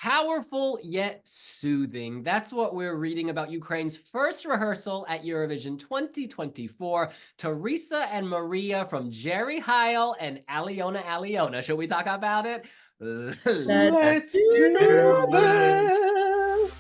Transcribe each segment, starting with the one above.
Powerful yet soothing. That's what we're reading about Ukraine's first rehearsal at Eurovision 2024. Teresa and Maria from Jerry Heil and Alyona. Shall we talk about it? Let's Let's do do this. this.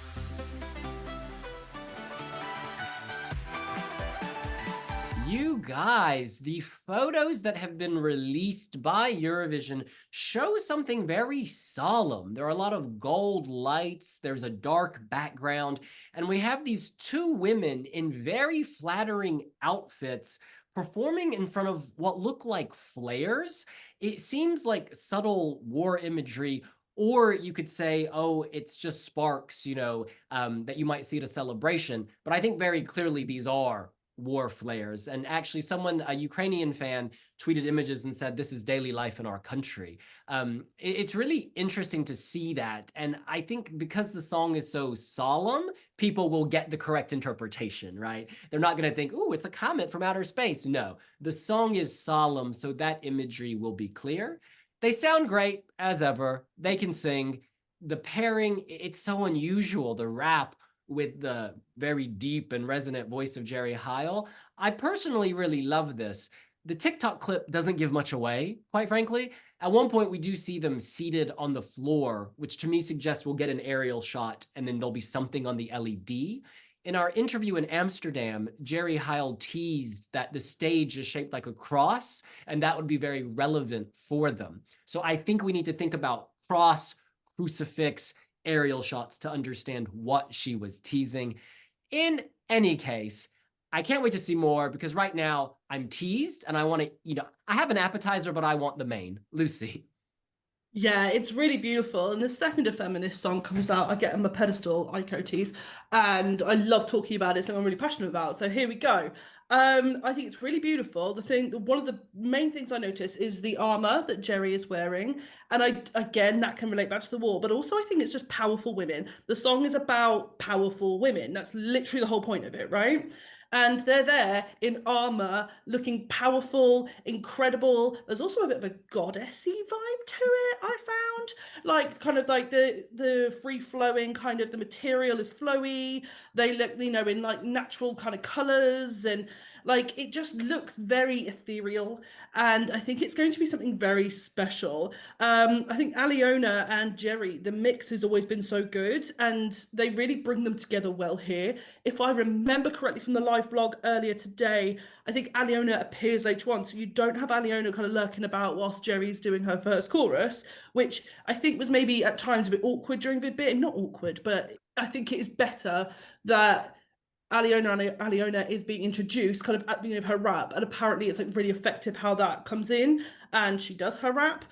You guys, the photos that have been released by Eurovision show something very solemn. There are a lot of gold lights, there's a dark background, and we have these two women in very flattering outfits performing in front of what look like flares. It seems like subtle war imagery, or you could say, oh, it's just sparks, that you might see at a celebration. But I think very clearly these are war flares. And actually, a Ukrainian fan, tweeted images and said, this is daily life in our country. It's really interesting to see that. And I think because the song is so solemn, people will get the correct interpretation, right? They're not going to think, ooh, it's a comet from outer space. No, the song is solemn, so that imagery will be clear. They sound great, as ever. They can sing. The pairing, it's so unusual. The rap with the very deep and resonant voice of Jerry Heil. I personally really love this. The TikTok clip doesn't give much away, quite frankly. At one point, we do see them seated on the floor, which to me suggests we'll get an aerial shot and then there'll be something on the LED. In our interview in Amsterdam, Jerry Heil teased that the stage is shaped like a cross, and that would be very relevant for them. So I think we need to think about cross, crucifix, aerial shots to understand what she was teasing. In any case, I can't wait to see more because right now I'm teased and I want to, I have an appetizer, but I want the main. Lucy. Yeah, it's really beautiful. And the second a feminist song comes out, I get on my pedestal, ICOTs, and I love talking about it, something I'm really passionate about. So here we go. I think it's really beautiful. One of the main things I notice is the armor that Jerry is wearing. And again, that can relate back to the war, but also I think it's just powerful women. The song is about powerful women. That's literally the whole point of it, right? And they're there in armor, looking powerful, incredible. There's also a bit of a goddessy vibe to it, I found. Like kind of like the free flowing kind of the material is flowy. They look, in like natural kind of colors, and like it just looks very ethereal. And I think it's going to be something very special. I think Alyona and Jerry, the mix has always been so good, and they really bring them together well here. If I remember correctly from the live blog earlier today, I think Alyona appears later on, so you don't have Alyona kind of lurking about whilst Jerry's doing her first chorus, which I think was maybe at times a bit awkward during the bit. Not awkward, but I think it is better that Alyona is being introduced kind of at the beginning of her rap, and apparently it's like really effective how that comes in, and she does her rap.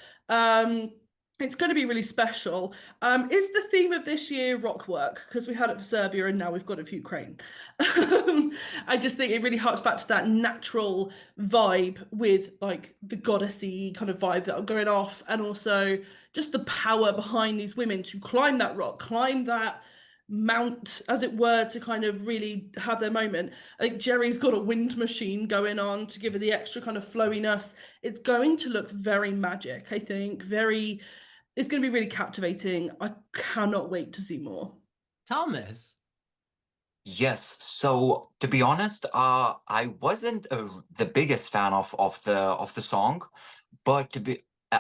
It's going to be really special. Is the theme of this year rock work? Because we had it for Serbia and now we've got it for Ukraine. I just think it really harks back to that natural vibe with like the goddessy kind of vibe that are going off, and also just the power behind these women to climb that rock, climb that mount, as it were, to kind of really have their moment. I think Jerry's got a wind machine going on to give her the extra kind of flowiness. It's going to look very magic, I think. It's going to be really captivating. I cannot wait to see more. Thomas. Yes, so to be honest, I wasn't the biggest fan of the song, but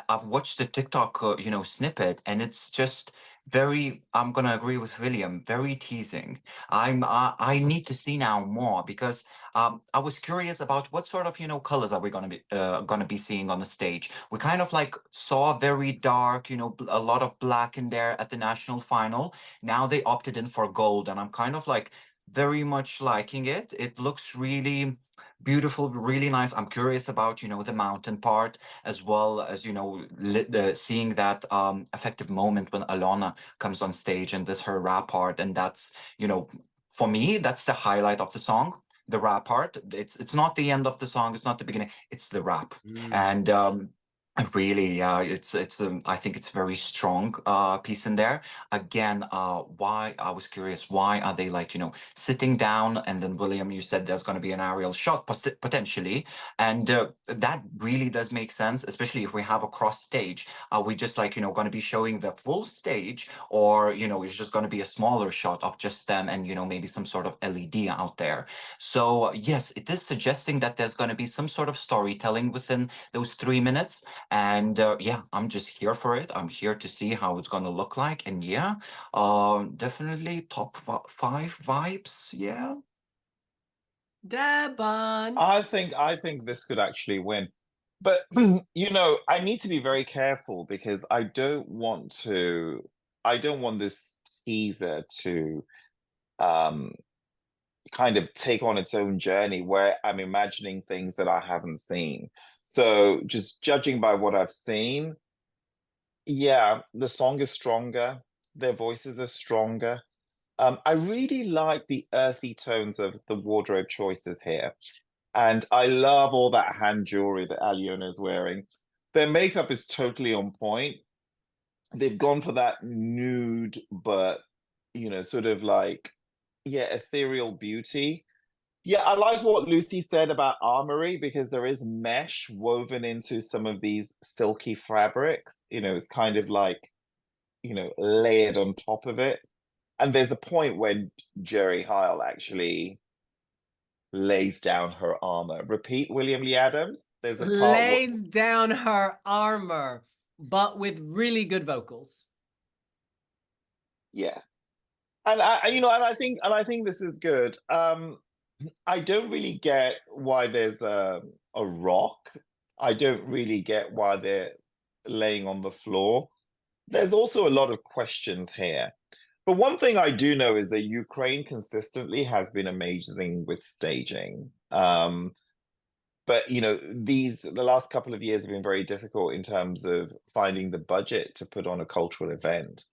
I've watched the TikTok, snippet, and it's just very. I'm gonna agree with William. Very teasing. I need to see now more because I was curious about what sort of colors are we gonna be seeing on the stage. We kind of like saw very dark, a lot of black in there at the national final. Now they opted in for gold, and I'm kind of like very much liking it. It looks really beautiful, really nice. I'm curious about, the mountain part, as well as, seeing that effective moment when Alona comes on stage and this her rap part. And that's, for me, that's the highlight of the song. The rap part. It's not the end of the song. It's not the beginning. It's the rap. And Really, yeah, it's I think it's a very strong piece in there. Again, why I was curious, why are they like, sitting down, and then William, you said there's going to be an aerial shot potentially, and that really does make sense, especially if we have a cross stage. Are we just like, going to be showing the full stage, or it's just going to be a smaller shot of just them, and maybe some sort of LED out there? So yes, it is suggesting that there's going to be some sort of storytelling within those 3 minutes. And yeah, I'm just here for it. I'm here to see how it's gonna look like. And yeah, definitely top five vibes. Yeah. Devon. I think this could actually win. But I need to be very careful because I don't want this teaser to um kind of take on its own journey where I'm imagining things that I haven't seen. So just judging by what I've seen, yeah, the song is stronger, their voices are stronger. I really like the earthy tones of the wardrobe choices here. And I love all that hand jewelry that Alyona is wearing. Their makeup is totally on point. They've gone for that nude, but sort of like, yeah, ethereal beauty. Yeah, I like what Lucy said about armory because there is mesh woven into some of these silky fabrics. It's kind of like, layered on top of it. And there's a point when Jerry Heil actually lays down her armor. Repeat, William Lee Adams. There's a part. Lays down her armor, but with really good vocals. Yeah, and I think this is good. I don't really get why there's a rock. I don't really get why they're laying on the floor. There's also a lot of questions here. But one thing I do know is that Ukraine consistently has been amazing with staging. But the last couple of years have been very difficult in terms of finding the budget to put on a cultural event.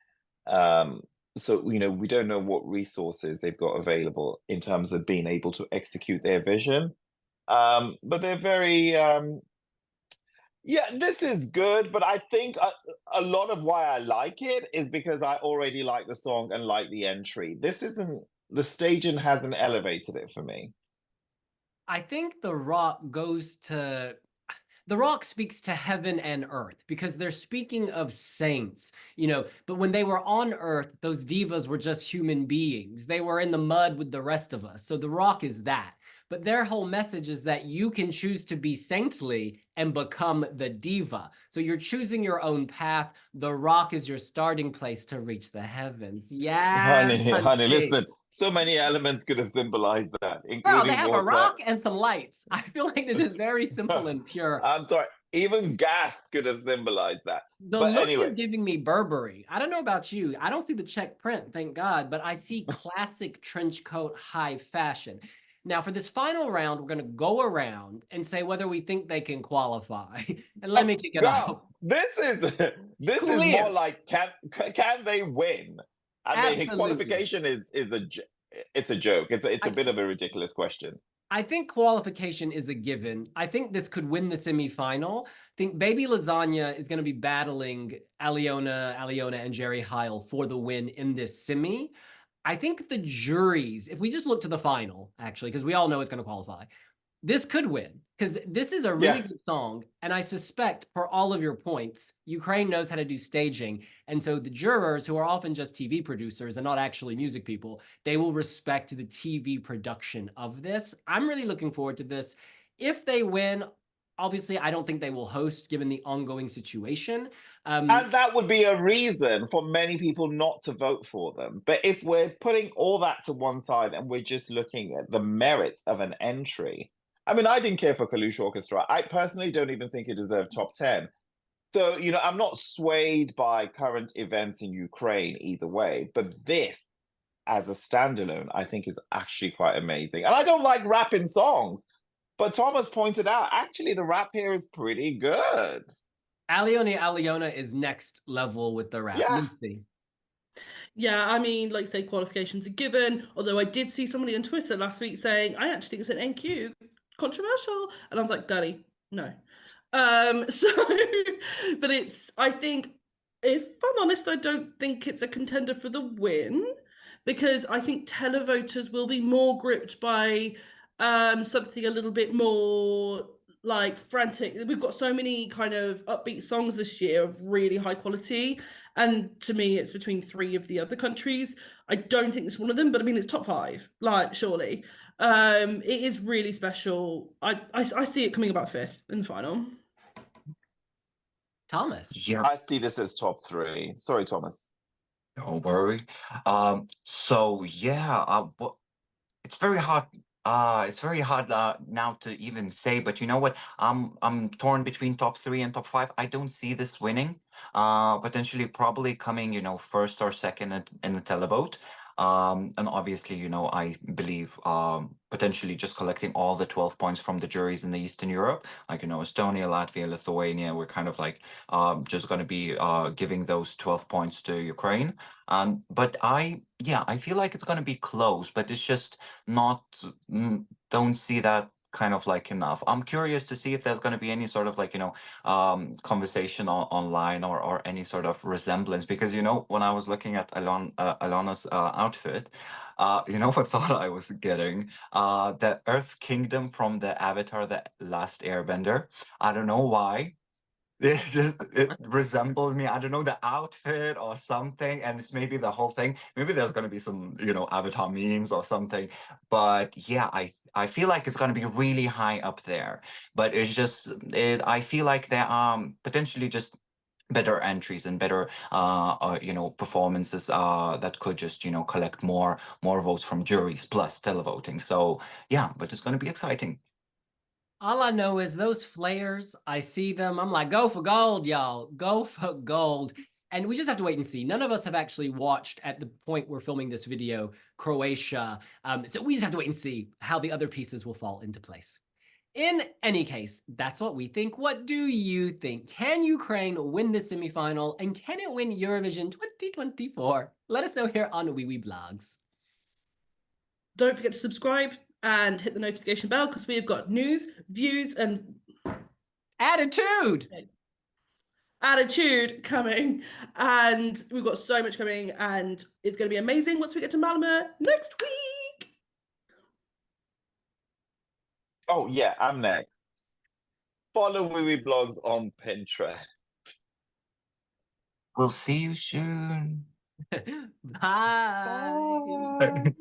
So we don't know what resources they've got available in terms of being able to execute their vision. But they're very yeah, this is good, but I think a lot of why I like it is because I already like the song and like the entry. The staging hasn't elevated it for me. I think The Rock goes to The Rock speaks to heaven and earth because they're speaking of saints, but when they were on earth, those divas were just human beings. They were in the mud with the rest of us. So The Rock is that. But their whole message is that you can choose to be saintly and become the diva. So you're choosing your own path. The Rock is your starting place to reach the heavens. Yes, Honey, listen, so many elements could have symbolized that, Girl, they including have a water. rock and some lights. I feel like this is very simple and pure. I'm sorry, even gas could have symbolized that. The But look anyway, is giving me Burberry. I don't know about you. I don't see the check print, thank God, but I see classic trench coat high fashion. Now, for this final round, we're going to go around and say whether we think they can qualify. And let me kick it off. girl, this is Clear. more like can they win? I mean, Absolutely. qualification is it's a joke. It's a bit of a ridiculous question. I think qualification is a given. I think this could win the semifinal. I think Baby Lasagna is going to be battling Alyona, and Jerry Heil for the win in this semi. I think the juries, if we just look to the final, actually, because we all know it's going to qualify, this could win because this is a really good song. And I suspect, for all of your points, Ukraine knows how to do staging. And so the jurors, who are often just TV producers and not actually music people, they will respect the TV production of this. I'm really looking forward to this. If they win, obviously, I don't think they will host given the ongoing situation. And that would be a reason for many people not to vote for them. But if we're putting all that to one side and we're just looking at the merits of an entry, I mean, I didn't care for Kalush Orchestra. I personally don't even think it deserved top 10. So, I'm not swayed by current events in Ukraine either way. But this, as a standalone, I think is actually quite amazing. And I don't like rapping songs. But Thomas pointed out, actually, the rap here is pretty good. Alyona is next level with the rap. Yeah. Lucy. Yeah, I mean, like say qualifications are given, although I did see somebody on Twitter last week saying, I actually think it's an NQ, controversial. And I was like, Daddy, no. So, but I think, if I'm honest, I don't think it's a contender for the win, because I think televoters will be more gripped by something a little bit more like frantic. We've got so many kind of upbeat songs this year of really high quality, and to me, it's between three of the other countries. I don't think it's one of them, but I mean, it's top five, like surely. It is really special. I see it coming about fifth in the final. Thomas. Yeah, I see this as top three. Sorry, Thomas. don't worry. So yeah, it's very hard. It's very hard now to even say, but you know what? I'm torn between top three and top five. I don't see this winning. Potentially probably coming, first or second in the televote. And obviously, I believe potentially just collecting all the 12 points from the juries in the Eastern Europe, like Estonia, Latvia, Lithuania, we're kind of like just going to be giving those 12 points to Ukraine. But I feel like it's going to be close, but it's just not, don't see that kind of like enough. I'm curious to see if there's going to be any sort of like, conversation online or any sort of resemblance, because, when I was looking at Alyona's outfit, you know what thought I was getting? The Earth Kingdom from the Avatar, The Last Airbender. I don't know why. It resembled me. I don't know, the outfit or something, and it's maybe the whole thing. Maybe there's gonna be some, Avatar memes or something. But yeah, I feel like it's gonna be really high up there. But it's just I feel like there are potentially just better entries and better performances that could just collect more votes from juries plus televoting. So yeah, but it's gonna be exciting. All I know is those flares, I see them. I'm like, go for gold, y'all. Go for gold. And we just have to wait and see. None of us have actually watched, at the point we're filming this video, Croatia. So we just have to wait and see how the other pieces will fall into place. In any case, that's what we think. What do you think? Can Ukraine win the semifinal? And can it win Eurovision 2024? Let us know here on Wiwibloggs. Don't forget to subscribe and hit the notification bell, because we have got news, views, and Attitude! attitude coming. And we've got so much coming, and it's going to be amazing once we get to Malmö next week. Oh yeah, I'm next. Follow Wiwibloggs on Pinterest. We'll see you soon. Bye. Bye.